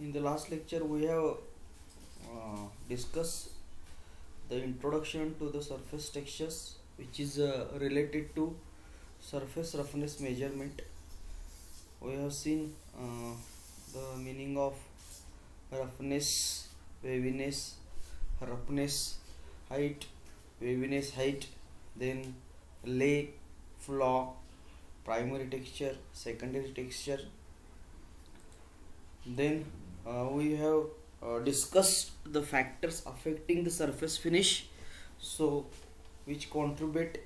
In the last lecture, we have discussed the introduction to the surface textures, which is related to surface roughness measurement. We have seen the meaning of roughness, waviness, roughness, height, waviness, height, then lay, flaw, primary texture, secondary texture. Then we have discussed the factors affecting the surface finish. So which factors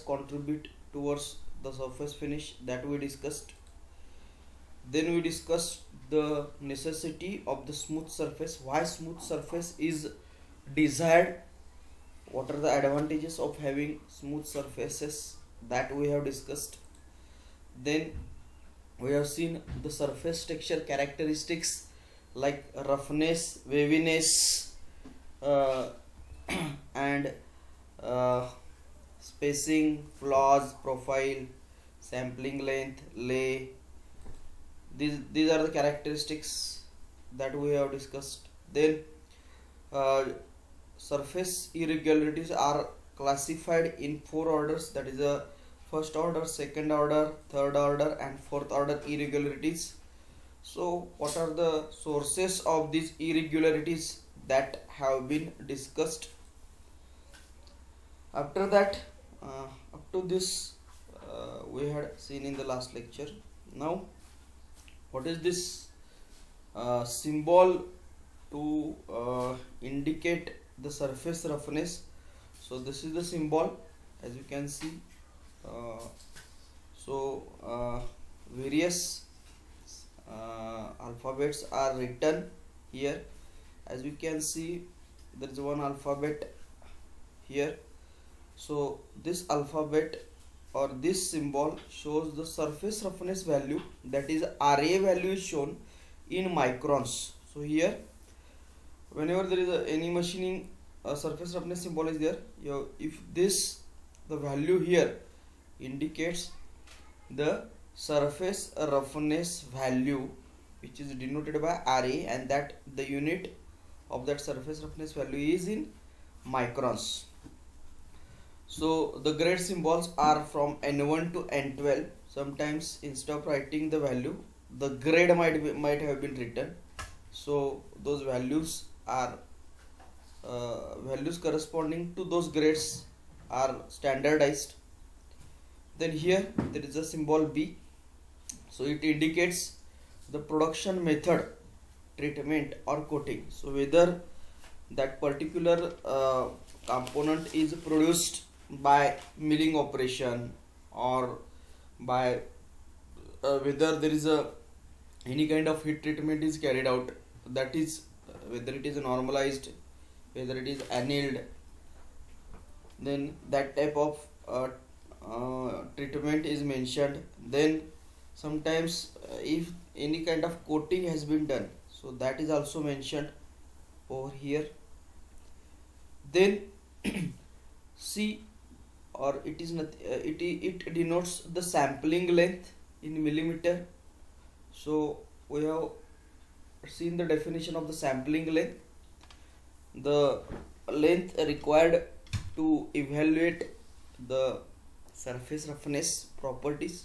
contribute towards the surface finish, that we discussed. Then we discussed the necessity of the smooth surface, why smooth surface is desired, what are the advantages of having smooth surfaces, that we have discussed. Then we have seen the surface texture characteristics like roughness, waviness, and spacing, flaws, profile, sampling length, lay. These are the characteristics that we have discussed. Then surface irregularities are classified in 4 orders, that is a first order, second order, third order and fourth order irregularities. So what are the sources of these irregularities that have been discussed? After that, up to this we had seen in the last lecture. Now what is this symbol to indicate the surface roughness? So this is the symbol, as you can see. Various alphabets are written here. As you can see, there is one alphabet here. So this alphabet or this symbol shows the surface roughness value, that is RA value is shown in microns. So here, whenever there is any machining surface roughness symbol is there, if the value here indicates the surface roughness value, which is denoted by RA, and that the unit of that surface roughness value is in microns. So the grade symbols are from N1 to N12. Sometimes instead of writing the value, the grade might have been written. So those values are values corresponding to those grades are standardized. Then here there is a symbol B. So it indicates the production method, treatment or coating. So whether that particular component is produced by milling operation or by whether there is any kind of heat treatment is carried out, that is whether it is normalized, whether it is annealed, then that type of treatment is mentioned. Then sometimes if any kind of coating has been done, so that is also mentioned over here. Then C, or it is not it denotes the sampling length in millimeter. So we have seen the definition of the sampling length, the length required to evaluate the surface roughness properties.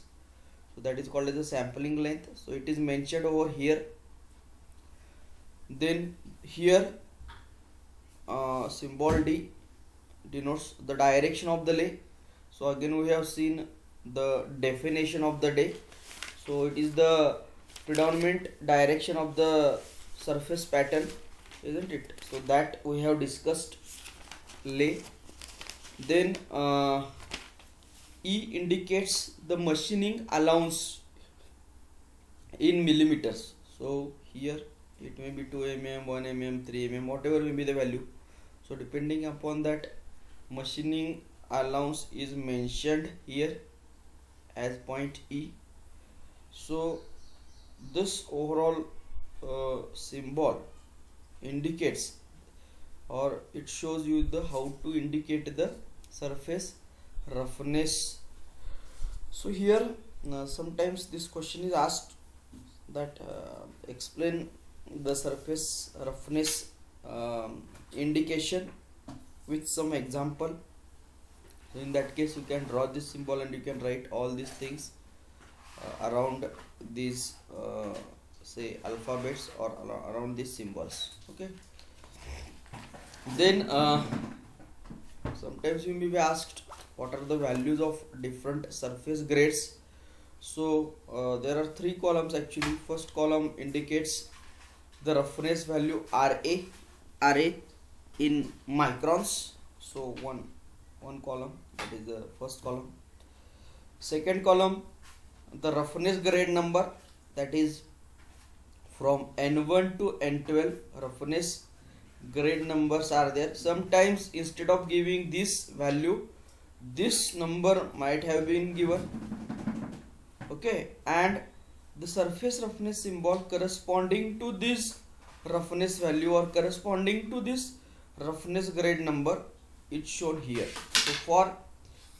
So that is called as the sampling length. So it is mentioned over here. Then here symbol D denotes the direction of the lay. So again we have seen the definition of the day. So it is the predominant direction of the surface pattern, isn't it? So that we have discussed lay. Then E indicates the machining allowance in millimeters. So here it may be 2 mm, 1 mm, 3 mm, whatever may be the value. So depending upon that, machining allowance is mentioned here as point E. So this overall symbol indicates, or it shows you the how to indicate the surface roughness. So here sometimes this question is asked that explain the surface roughness indication with some example. So in that case you can draw this symbol and you can write all these things around these say alphabets or around these symbols. Okay, then sometimes you may be asked what are the values of different surface grades. So there are three columns actually. First column indicates the roughness value RA in microns. So one column, that is the first column. Second column, the roughness grade number, that is from N1 to N12 roughness grade numbers are there. Sometimes instead of giving this value, this number might have been given. Okay, and the surface roughness symbol corresponding to this roughness value or corresponding to this roughness grade number is shown here. So for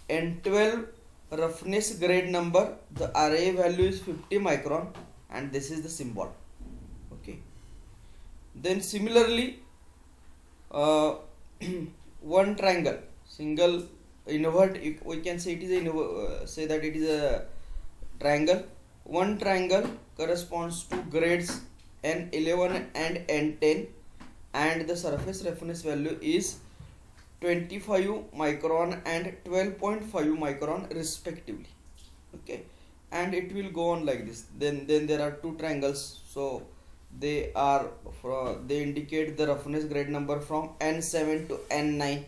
N12 roughness grade number, the RA value is 50 micron and this is the symbol. Okay, then similarly one triangle, single invert, we can say it is a say that it is a triangle. One triangle corresponds to grades N11 and N10 and the surface roughness value is 25 micron and 12.5 micron respectively. Okay, and it will go on like this. Then there are two triangles, so they indicate the roughness grade number from N7 to N9.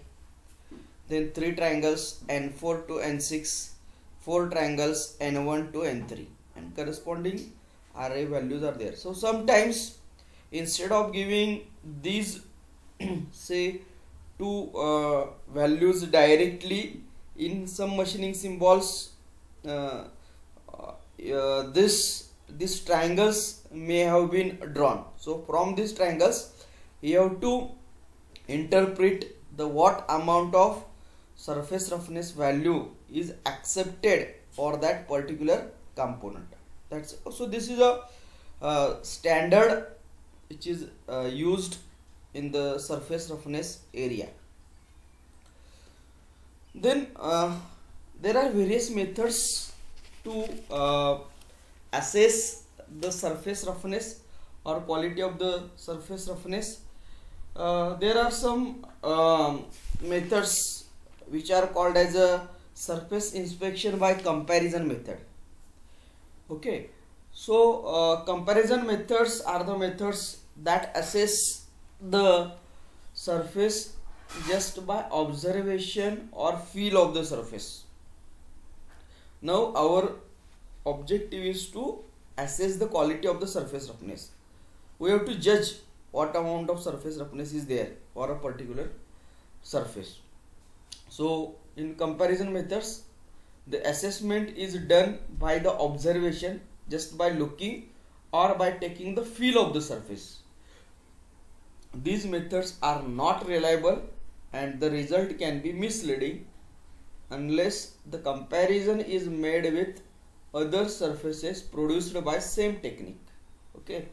Then three triangles N4 to N6, four triangles N1 to N3, and corresponding RA values are there. So sometimes instead of giving these say two values directly in some machining symbols, these triangles may have been drawn. So from these triangles you have to interpret the what amount of surface roughness value is accepted for that particular component. That's so this is a standard which is used in the surface roughness area. Then there are various methods to assess the surface roughness or quality of the surface roughness. There are some methods which are called as a surface inspection by comparison method. Okay, so comparison methods are the methods that assess the surface just by observation or feel of the surface. Now our objective is to assess the quality of the surface roughness. We have to judge what amount of surface roughness is there for a particular surface. So in comparison methods, the assessment is done by the observation, just by looking or by taking the feel of the surface. These methods are not reliable and the result can be misleading unless the comparison is made with other surfaces produced by same technique. Okay,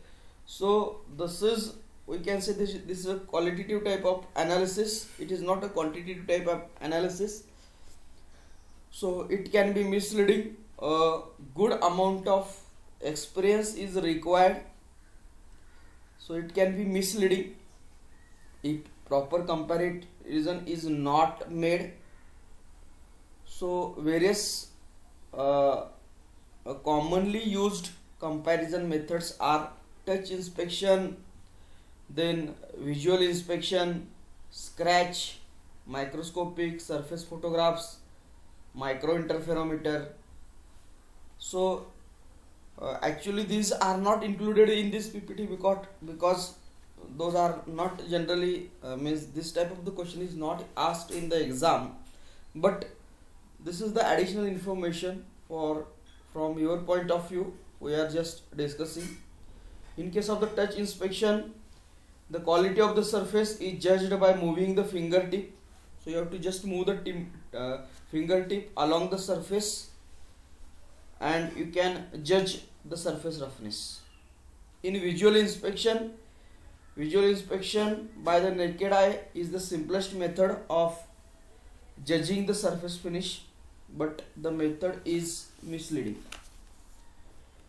so this is, we can say this is a qualitative type of analysis. It is not a quantitative type of analysis, so it can be misleading. A good amount of experience is required, so it can be misleading if proper comparison is not made. So various commonly used comparison methods are touch inspection, then visual inspection, scratch, microscopic surface photographs, micro interferometer. So actually these are not included in this PPT because those are not generally means this type of the question is not asked in the exam, but this is the additional information from your point of view we are just discussing. In case of the touch inspection, the quality of the surface is judged by moving the fingertip. So you have to just move the fingertip along the surface and you can judge the surface roughness. In visual inspection by the naked eye is the simplest method of judging the surface finish, but the method is misleading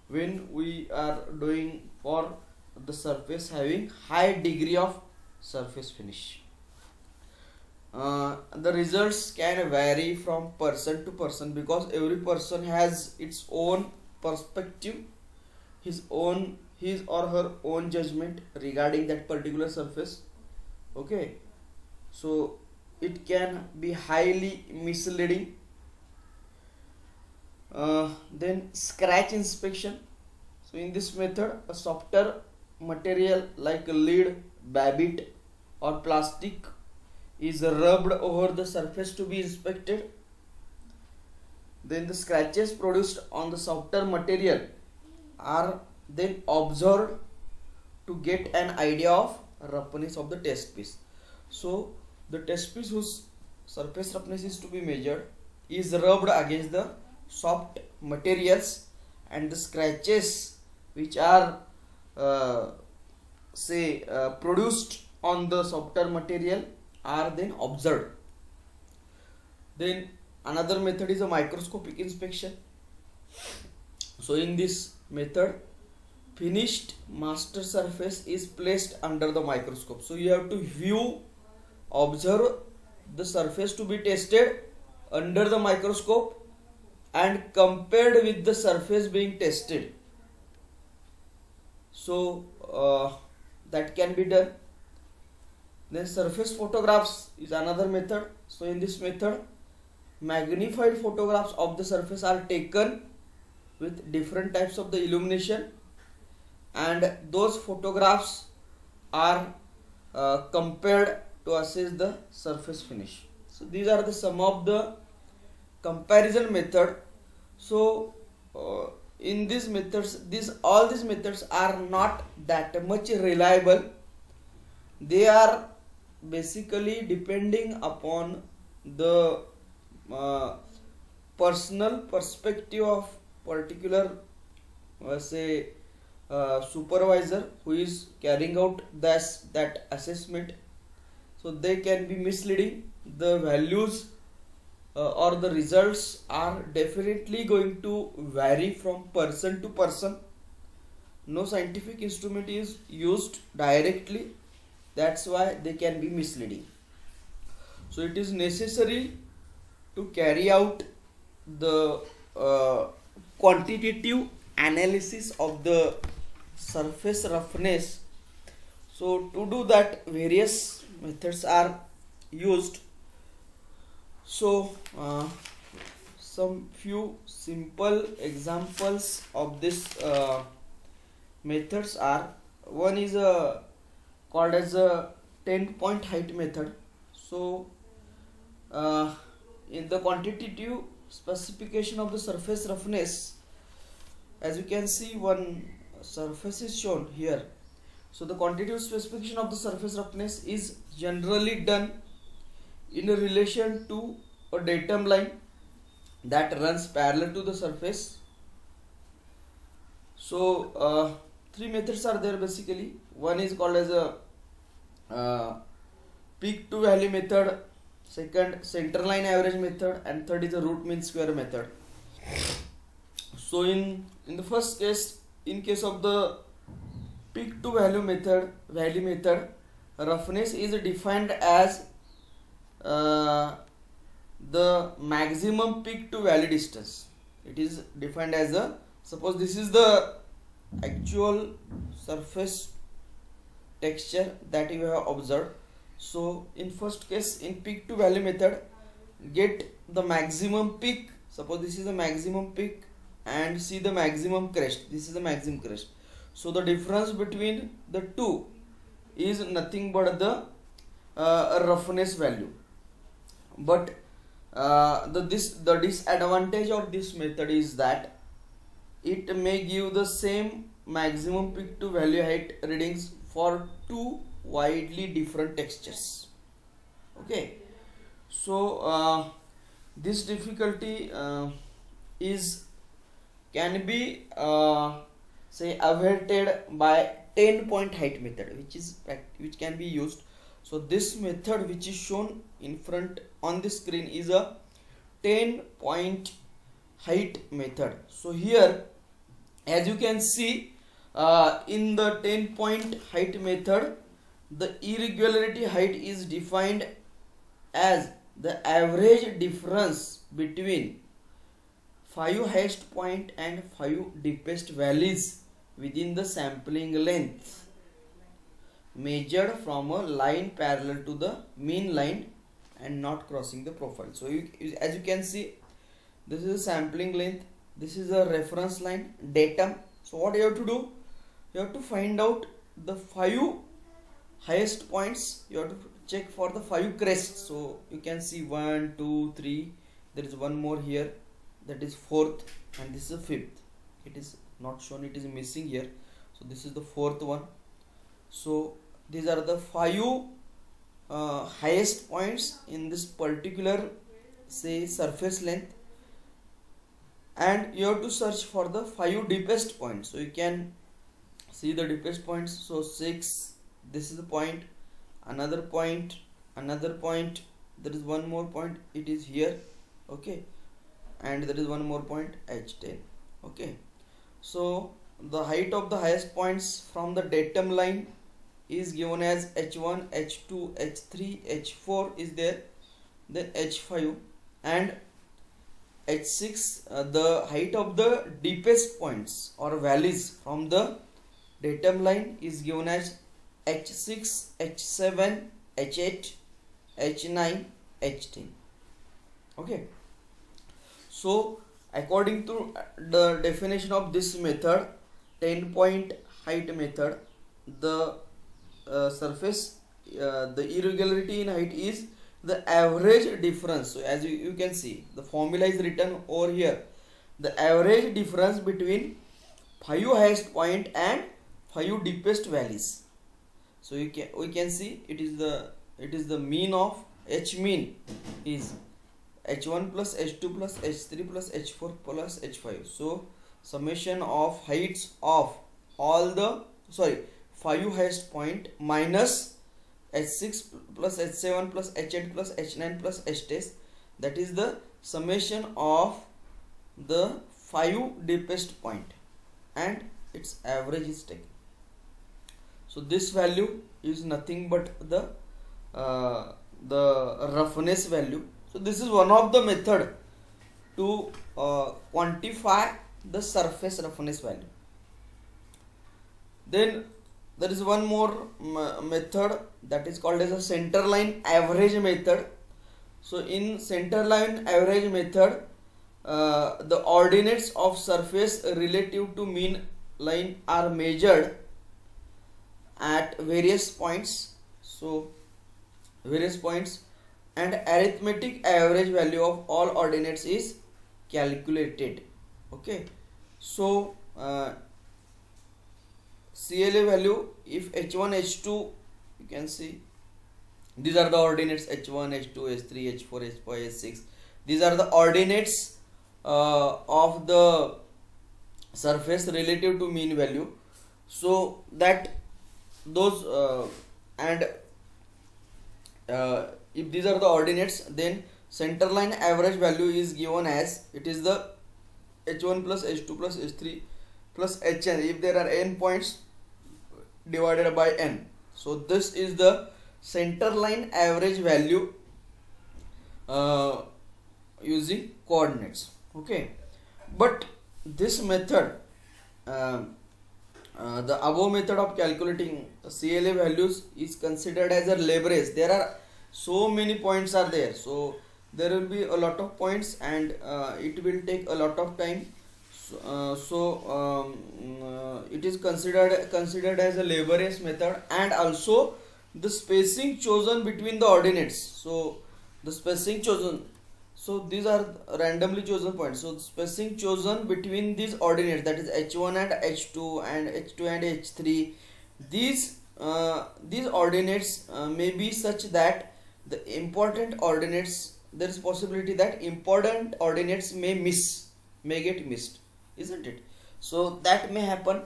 when we are doing for the surface having high degree of surface finish. The results can vary from person to person because every person has its own perspective, his or her own judgment regarding that particular surface. Okay, so it can be highly misleading. Then scratch inspection. So in this method, a softer material like lead, babbitt or plastic is rubbed over the surface to be inspected. Then the scratches produced on the softer material are then observed to get an idea of roughness of the test piece. So the test piece whose surface roughness is to be measured is rubbed against the soft materials, and the scratches which are produced on the softer material are then observed. Then another method is a microscopic inspection. So in this method, finished master surface is placed under the microscope. So you have to observe the surface to be tested under the microscope and compared with the surface being tested. So that can be done. Then surface photographs is another method. So in this method, magnified photographs of the surface are taken with different types of the illumination, and those photographs are compared to assess the surface finish. So these are the some of the comparison method. So in these methods, all these methods are not that much reliable. They are basically depending upon the personal perspective of particular supervisor who is carrying out that assessment. So they can be misleading. The values or the results are definitely going to vary from person to person. No scientific instrument is used directly, that's why they can be misleading. So it is necessary to carry out the quantitative analysis of the surface roughness. So to do that, various methods are used. So some few simple examples of this methods are, one is called as a 10-point height method. So in the quantitative specification of the surface roughness, as you can see, one surface is shown here. So the quantitative specification of the surface roughness is generally done in relation to a datum line that runs parallel to the surface. So three methods are there basically. One is called as a peak to valley method, second center line average method, and third is the root mean square method. So in the first case, in case of the peak to valley method, roughness is defined as the maximum peak to valley distance. It is defined as suppose this is the actual surface texture that you have observed. So in first case, in peak to valley method, get the maximum peak. Suppose this is the maximum peak and see the maximum crest. This is the maximum crest. So the difference between the two is nothing but the roughness value. But the disadvantage of this method is that it may give the same maximum peak to valley height readings for two widely different textures. Okay, so this difficulty can be say awaited by 10-point height method, which can be used. So this method which is shown in front on the screen is a 10-point height method. So here, as you can see, in the 10-point height method, the irregularity height is defined as the average difference between 5 highest point and 5 deepest valleys within the sampling length, measured from a line parallel to the mean line and not crossing the profile. So as you can see, this is a sampling length, this is a reference line, datum. So what you have to do, you have to find out the 5 highest points. You have to check for the 5 crests. So you can see 1, 2, 3, there is one more here, that is 4th, and this is 5th. It is not shown, it is missing here. So this is the 4th one. So these are the 5 highest points in this particular, say, surface length, and you have to search for the 5 deepest points. So you can see the deepest points. So 6, this is the point, another point, another point, there is one more point, it is here, okay, and there is one more point, h10, okay. So the height of the highest points from the datum line is given as h1, h2, h3, h4 is there, then h5, and h6, the height of the deepest points or valleys from the datum line is given as h6, h7, h8, h9, h10, okay. So according to the definition of this method, 10-point height method, the surface, the irregularity in height is the average difference. So as you can see, the formula is written over here, the average difference between 5 highest point and 5 deepest valleys. So we can see it is the mean of h mean is h1 plus h2 plus h3 plus h4 plus h5. So summation of heights of all the 5 highest point minus h6 plus h7 plus h8 plus h9 plus h10, that is the summation of the 5 deepest point, and its average is taken. So this value is nothing but the roughness value. So this is one of the method to quantify the surface roughness value. Then there is one more method that is called as a center line average method. So in center line average method, the ordinates of surface relative to mean line are measured at various points. So various points, and arithmetic average value of all ordinates is calculated, okay. So CLA value, if h1, h2, you can see these are the ordinates, h1, h2, h3, h4, h5, h6. These are the ordinates of the surface relative to mean value. So that those if these are the ordinates, then center line average value is given as, it is the h1 plus h2 plus h3 plus hn if there are n points divided by n. So this is the center line average value using coordinates, okay. But this method, the above method of calculating CLA values is considered as a leverage. There are so many points are there, so there will be a lot of points, and it will take a lot of time. It is considered as a laborious method, and also the spacing chosen between the ordinates. So the spacing chosen, so these are randomly chosen points. So the spacing chosen between these ordinates, that is h1 and h2 and h2 and h3, these ordinates may be such that the important ordinates, there is possibility that important ordinates may get missed, isn't it? So that may happen.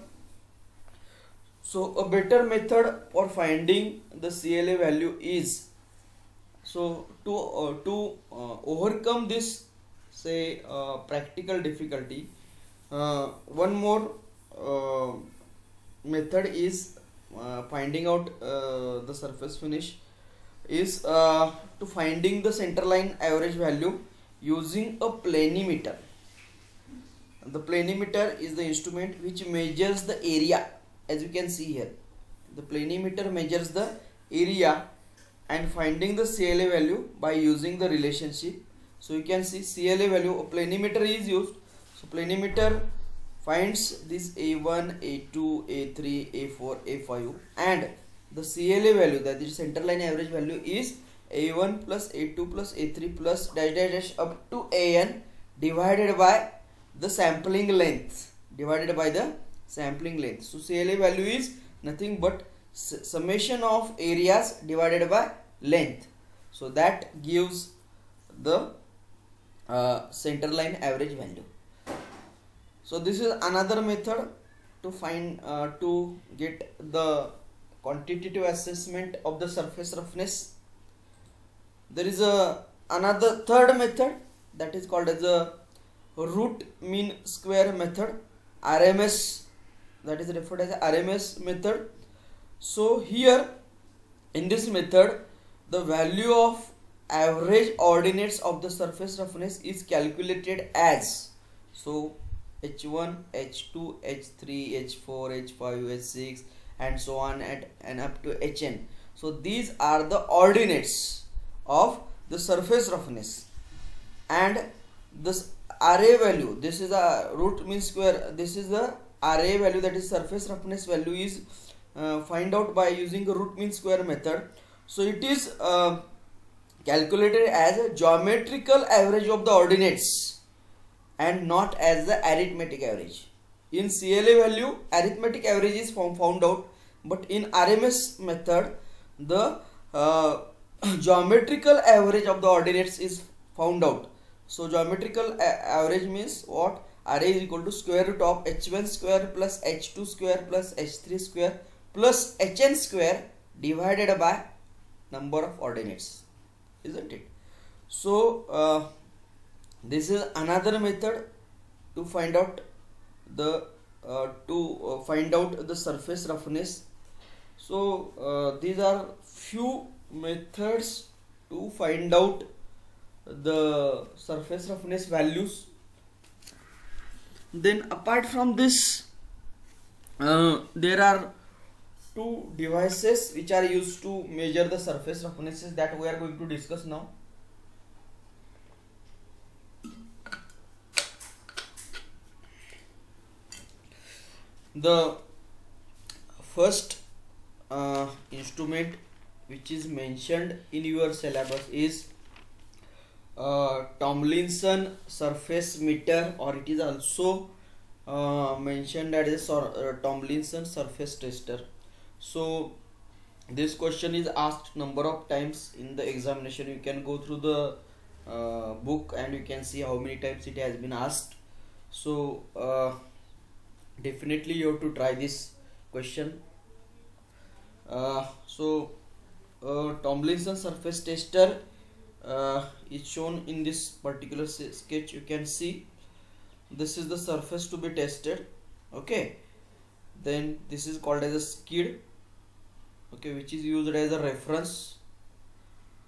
So a better method for finding the CLA value is, so to overcome this say practical difficulty, one more method is finding out the surface finish is to finding the centerline average value using a planimeter. The planimeter is the instrument which measures the area. As you can see here, the planimeter measures the area and finding the CLA value by using the relationship. So you can see CLA value, a planimeter is used. So planimeter finds this A1, A2, A3, A4, A5 and the CLA value, that is centerline average value, is A1 plus A2 plus A3 plus dash dash dash up to AN divided by the sampling length, So CLA value is nothing but summation of areas divided by length. So that gives the centerline average value. So this is another method to find to get the quantitative assessment of the surface roughness. There is another third method that is called as a root mean square method, RMS, that is referred as RMS method. So here in this method, the value of average ordinates of the surface roughness is calculated as, so H1, H2, H3, H4, H5, H6 and so on and up to Hn. So these are the ordinates of the surface roughness, and this RA value, this is a root mean square, this is the RA value, that is surface roughness value, is find out by using a root mean square method. So it is calculated as a geometrical average of the ordinates and not as the arithmetic average. In CLA value, arithmetic average is found out, but in RMS method, the geometrical average of the ordinates is found out. So geometrical average means what? RA is equal to square root of H1 square plus H2 square plus H3 square plus Hn square divided by number of ordinates, isn't it? So this is another method to find out the surface roughness. So these are few methods to find out the surface roughness values. Then apart from this, there are two devices which are used to measure the surface roughnesses that we are going to discuss now. The first instrument which is mentioned in your syllabus is Tomlinson surface meter, or it is also mentioned as Tomlinson surface tester. So this question is asked number of times in the examination. You can go through the book and you can see how many times it has been asked. So definitely you have to try this question. Tomlinson surface tester is shown in this particular sketch. You can see this is the surface to be tested. Okay, then this is called as a skid, okay, which is used as a reference.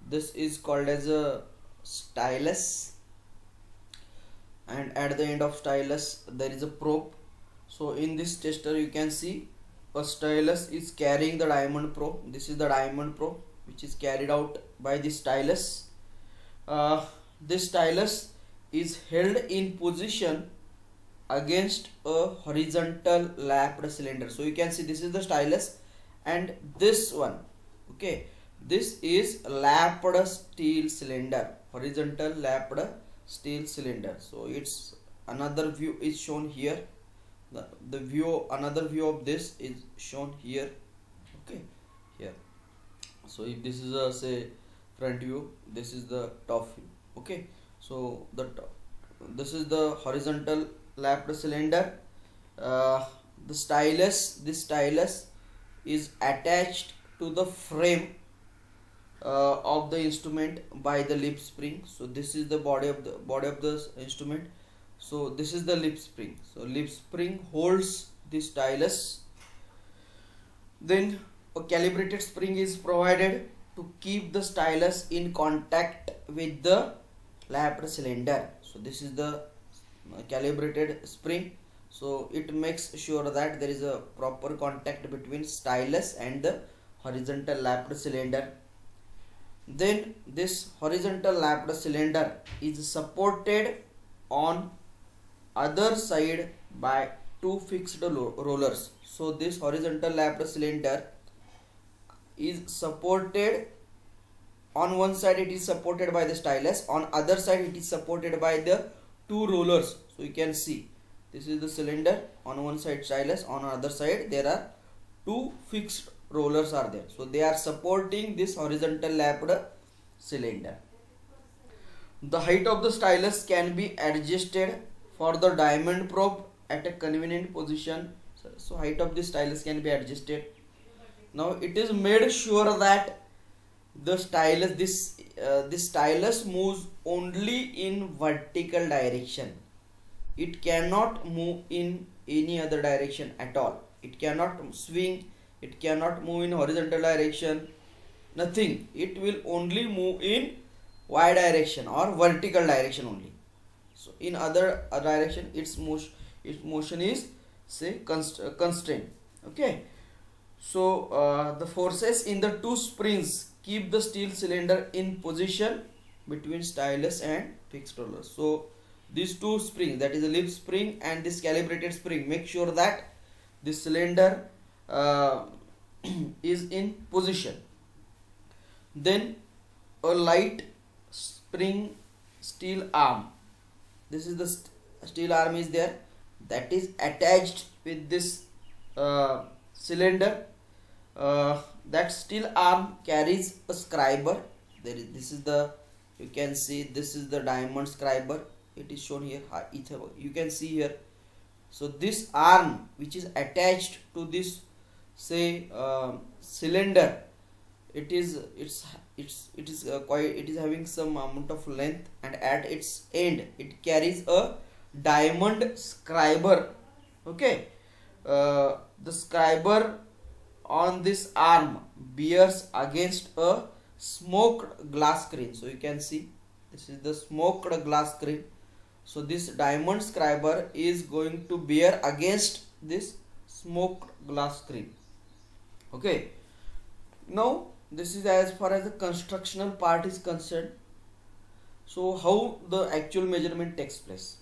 This is called as a stylus, and at the end of stylus there is a probe. So in this tester you can see a stylus is carrying the diamond probe. This is the diamond probe which is carried out by the stylus. This stylus is held in position against a horizontal lapped cylinder. So you can see this is the stylus and this one, okay, this is lapped steel cylinder, horizontal lapped steel cylinder. So it's another view is shown here. The view, another view of this is shown here, okay, here. So if this is a say front view, this is the top view, okay. So this is the horizontal lapped cylinder. The stylus, this stylus is attached to the frame of the instrument by the lip spring. So this is the body of the instrument. So this is the lip spring. So lip spring holds the stylus. Then a calibrated spring is provided to keep the stylus in contact with the lapped cylinder. So this is the calibrated spring. So it makes sure that there is a proper contact between stylus and the horizontal lapped cylinder. Then this horizontal lapped cylinder is supported on other side by two fixed rollers. So this horizontal lapped cylinder is supported on one side, it is supported by the stylus, on other side it is supported by the two rollers. So you can see this is the cylinder, on one side stylus, on other side there are two fixed rollers are there. So they are supporting this horizontal lapped cylinder. The height of the stylus can be adjusted for the diamond probe at a convenient position. So height of the stylus can be adjusted. Now it is made sure that the stylus, this stylus moves only in vertical direction. It cannot move in any other direction at all. It cannot swing, it cannot move in horizontal direction, nothing. It will only move in y direction or vertical direction only. So in other direction its motion is say constrained. Okay. So the forces in the two springs keep the steel cylinder in position between stylus and fixed rollers. So these two springs, that is the lip spring and this calibrated spring, make sure that the cylinder is in position. Then a light spring steel arm, this is the steel arm is there, that is attached with this cylinder. That steel arm carries a scriber. This is the, you can see this is the diamond scriber, it is shown here, you can see here. So this arm which is attached to this say cylinder, it is having some amount of length, and at its end it carries a diamond scriber. Okay. The scriber on this arm bears against a smoked glass screen. So you can see this is the smoked glass screen. So this diamond scriber is going to bear against this smoked glass screen. Okay. Now this is as far as the constructional part is concerned. So how the actual measurement takes place?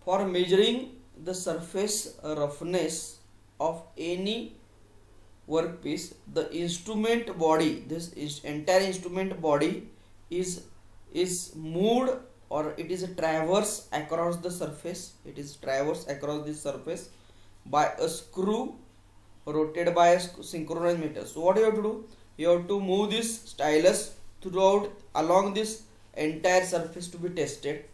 For measuring the surface roughness of any workpiece, the instrument body, this entire instrument body is moved, or it is a traverse across the surface. It is traverse across this surface by a screw rotated by a synchronous meter. So what you have to do? You have to move this stylus throughout along this entire surface to be tested.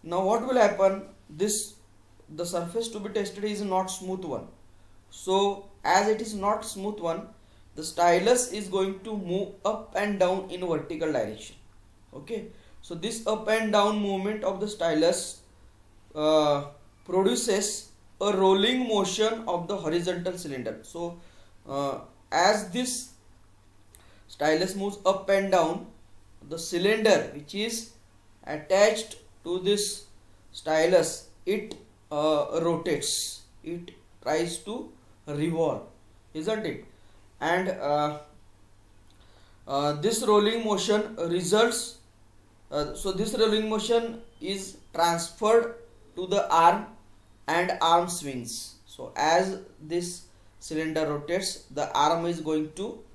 Now what will happen? The surface to be tested is not smooth one. So as it is not smooth one, the stylus is going to move up and down in vertical direction. Okay. So this up and down movement of the stylus produces a rolling motion of the horizontal cylinder. So as this stylus moves up and down, the cylinder which is attached to this stylus, it rotates, it tries to revolve, isn't it? And this rolling motion results, so this rolling motion is transferred to the arm and arm swings. So as this cylinder rotates, the arm is going to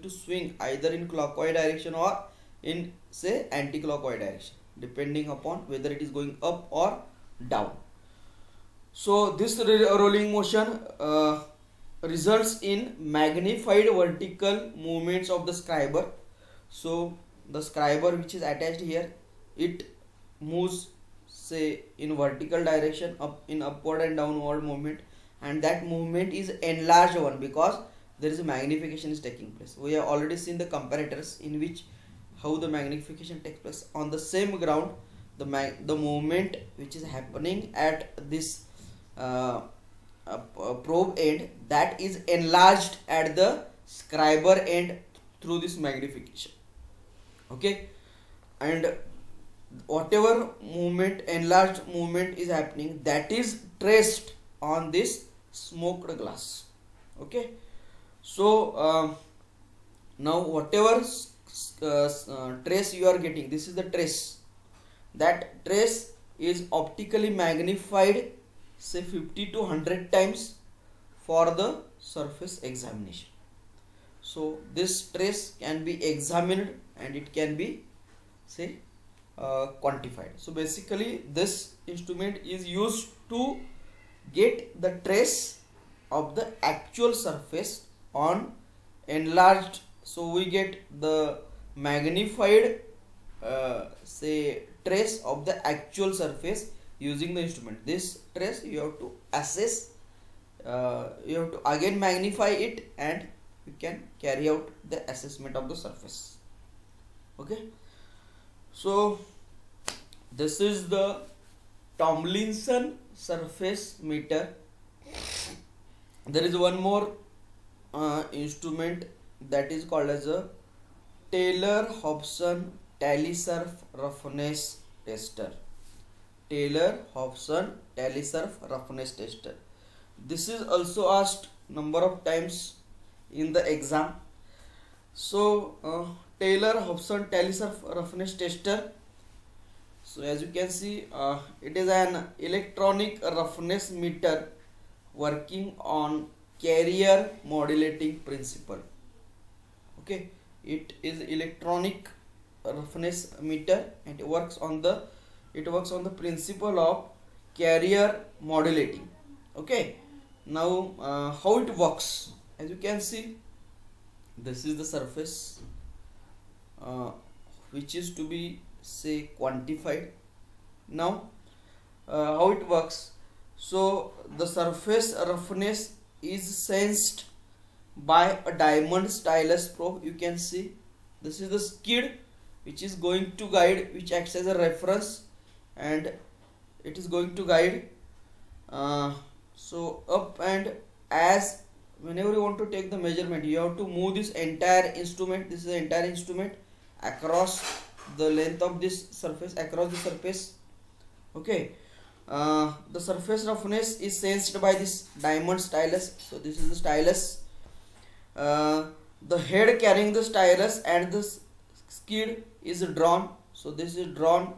swing either in clockwise direction or in say anti-clockwise direction, depending upon whether it is going up or down. So this rolling motion results in magnified vertical movements of the scriber. So the scriber which is attached here, it moves say in vertical direction, up in upward and downward movement, and that movement is enlarged one because there is a magnification is taking place. We have already seen the comparators in which how the magnification takes place. On the same ground, the movement which is happening at this probe end, that is enlarged at the scriber end through this magnification. Okay, and whatever movement, enlarged movement is happening, that is traced on this smoked glass. Okay, so now whatever trace you are getting, this is the trace. That trace is optically magnified, say 50 to 100 times for the surface examination. So this trace can be examined and it can be, say, quantified. So basically this instrument is used to get the trace of the actual surface on enlarged. So we get the magnified say trace of the actual surface using the instrument. This trace you have to assess, you have to again magnify it, and you can carry out the assessment of the surface. Okay, so this is the Tomlinson surface meter. There is one more instrument that is called as a Taylor-Hobson Tally-Surf Roughness Tester. Taylor-Hobson Tally-Surf Roughness Tester. This is also asked number of times in the exam. So Taylor-Hobson Tally-Surf Roughness Tester. So as you can see, it is an electronic roughness meter working on carrier modulating principle. Okay, it is electronic roughness meter and it works on the principle of carrier modulating. Okay, now how it works? As you can see, this is the surface which is to be, say, quantified. Now how it works? So the surface roughness is sensed by a diamond stylus probe. You can see this is the skid which is going to guide, which acts as a reference, and it is going to guide so up, and as whenever you want to take the measurement, you have to move this entire instrument. This is the entire instrument across the length of this surface, across the surface. Okay, the surface roughness is sensed by this diamond stylus. So this is the stylus, the head carrying the stylus and the skid is drawn. So this is drawn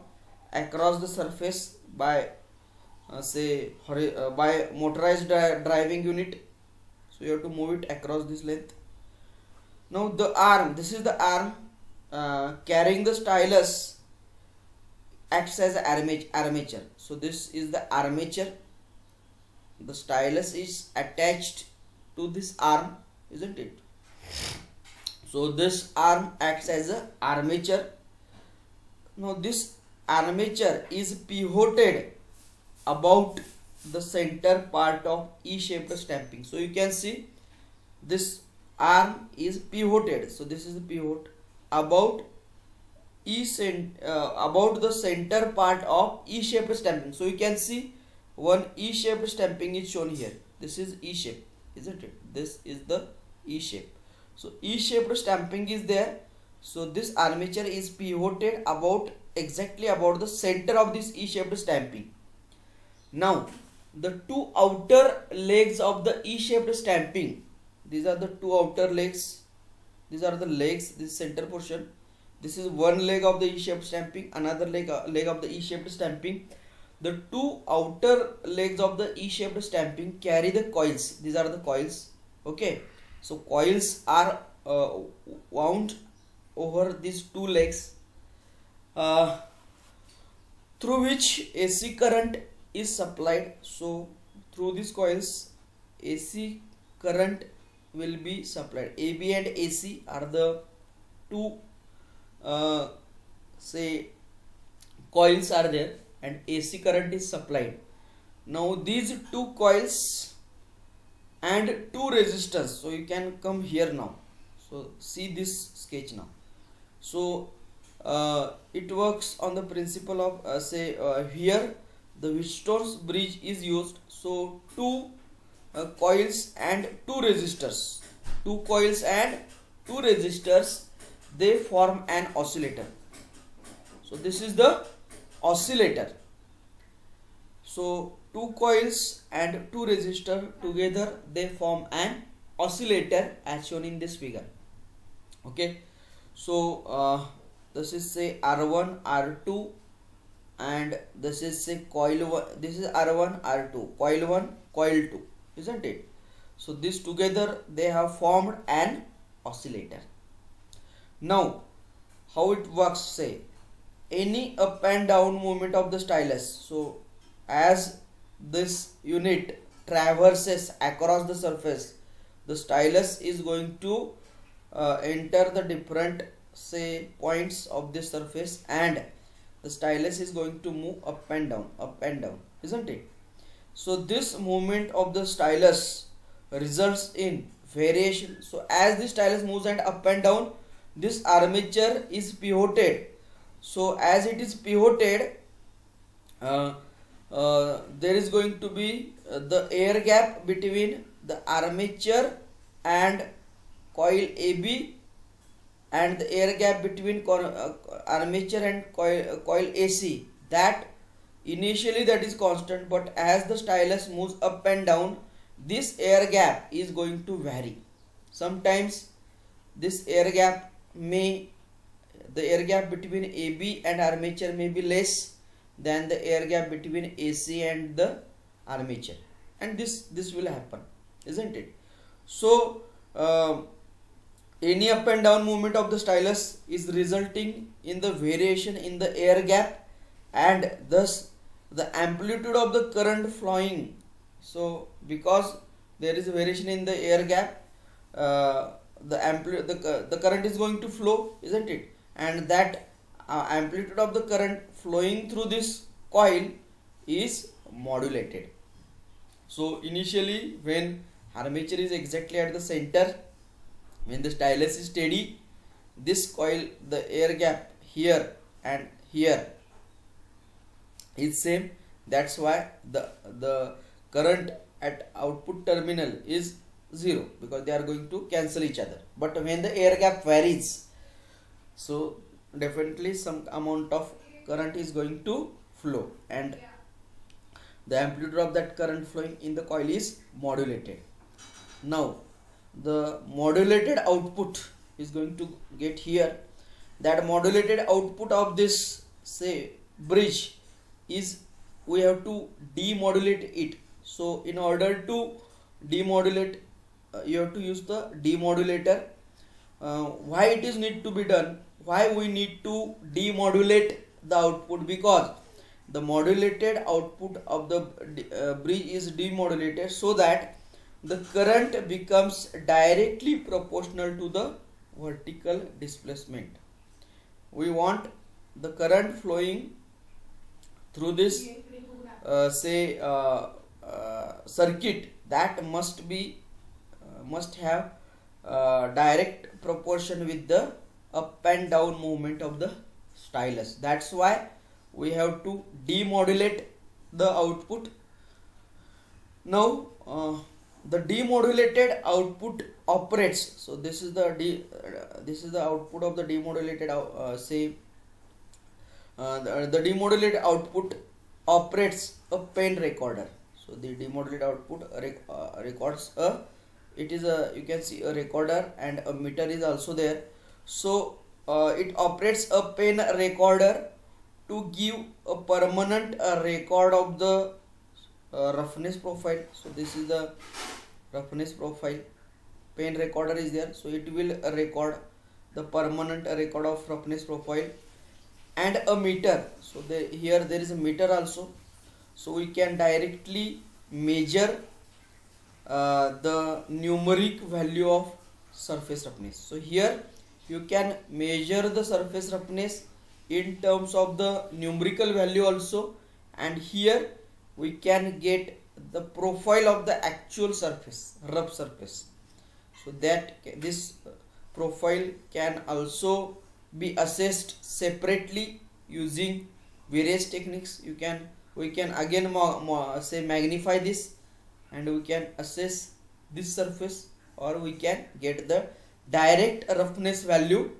across the surface by by motorized driving unit. So you have to move it across this length. Now the arm, this is the arm carrying the stylus, acts as an armature. So this is the armature. The stylus is attached to this arm, isn't it? So this arm acts as an armature. Now this armature is pivoted about the center part of E-shaped stamping. So you can see this arm is pivoted. So this is the pivot about about the center part of E-shaped stamping. So you can see one E-shaped stamping is shown here. This is E-shape, isn't it? This is the E-shape. So E-shaped stamping is there. So this armature is pivoted about exactly about the center of this E-shaped stamping. Now the two outer legs of the E-shaped stamping, these are the two outer legs, these are the legs, this center portion. This is one leg of the E-shaped stamping, another leg of the E-shaped stamping. The two outer legs of the E-shaped stamping carry the coils. These are the coils. Okay, so coils are wound over these two legs, through which AC current is supplied. So through these coils AC current will be supplied. AB and AC are the two say coils are there, and AC current is supplied. Now these two coils and two resistors. So you can come here now. So see this sketch now. So it works on the principle of here the Wheatstone's bridge is used. So two coils and two resistors, they form an oscillator. So this is the oscillator. So two coils and two resistors together, they form an oscillator as shown in this figure. Okay, so this is say R1 R2, and this is say coil 1, this is R1 R2, coil 1 coil 2, isn't it? So this together they have formed an oscillator. Now how it works, say any up and down movement of the stylus. So as this unit traverses across the surface, the stylus is going to enter the different say points of this surface, and the stylus is going to move up and down, isn't it? So this movement of the stylus results in variation. So as the stylus moves and up and down, this armature is pivoted. So as it is pivoted, there is going to be the air gap between the armature and coil AB, and the air gap between armature and coil AC, that initially that is constant, but as the stylus moves up and down, this air gap is going to vary. Sometimes this air gap the air gap between AB and armature may be less than the air gap between AC and the armature, and this will happen, isn't it? So any up and down movement of the stylus is resulting in the variation in the air gap, and thus the amplitude of the current flowing. So because there is a variation in the air gap, the current is going to flow, isn't it? And that amplitude of the current flowing through this coil is modulated. So initially when armature is exactly at the center, when the stylus is steady, this coil, the air gap here and here is same. That's why the current at output terminal is 0, because they are going to cancel each other. But when the air gap varies, so definitely some amount of current is going to flow, and the amplitude of that current flowing in the coil is modulated. Now the modulated output is going to get here. That modulated output of this say bridge is, we have to demodulate it. So in order to demodulate, you have to use the demodulator. Why it is need to be done? Why we need to demodulate the output? Because the modulated output of the bridge is demodulated so that the current becomes directly proportional to the vertical displacement. We want the current flowing through this circuit, that must have direct proportion with the up and down movement of the stylus. That's why we have to demodulate the output. Now the demodulated output operates. So this is the output of the demodulated the demodulated output operates a pen recorder. So the demodulated output records you can see a recorder, and a meter is also there. So it operates a pen recorder to give a permanent record of the roughness profile. So this is the roughness profile. Pen recorder is there, so it will record the permanent record of roughness profile, and a meter. So here there is a meter also, so we can directly measure the numeric value of surface roughness. So here you can measure the surface roughness in terms of the numerical value also, and here we can get the profile of the actual surface, rough surface. So that this profile can also be assessed separately using various techniques. We can again say magnify this, and we can assess this surface, or we can get the direct roughness value,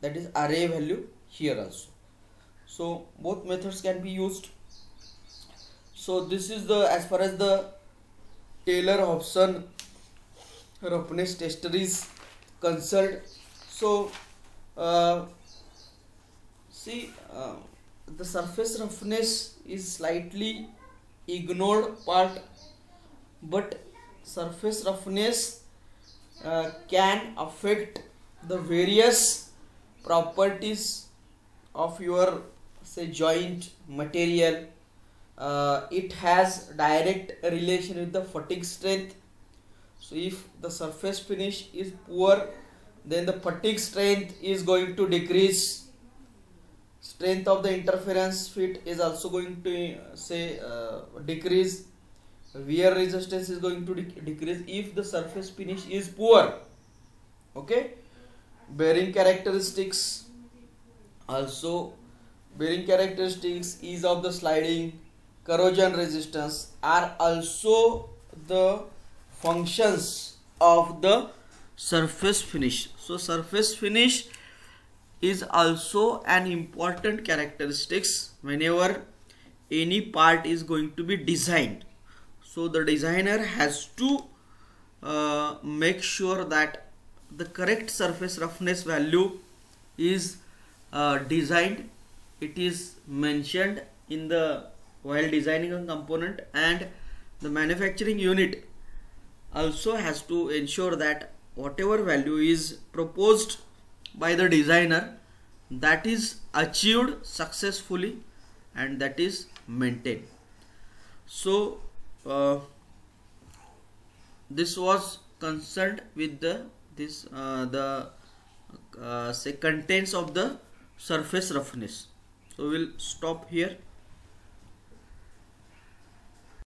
that is RA value, here also. So both methods can be used. So this is the, as far as the Taylor-Hobson roughness tester is concerned. So the surface roughness is slightly ignored part, but surface roughness can affect the various properties of your, say, joint material. It has direct relation with the fatigue strength. So if the surface finish is poor, then the fatigue strength is going to decrease. Strength of the interference fit is also going to decrease. Wear resistance is going to decrease if the surface finish is poor. Okay. Bearing characteristics, also bearing characteristics, ease of the sliding, corrosion resistance are also the functions of the surface finish. So surface finish is also an important characteristics whenever any part is going to be designed. So the designer has to make sure that the correct surface roughness value is designed. It is mentioned in the while designing a component, and the manufacturing unit also has to ensure that whatever value is proposed by the designer, that is achieved successfully and that is maintained. So this was concerned with the say contents of the surface roughness. So we'll stop here.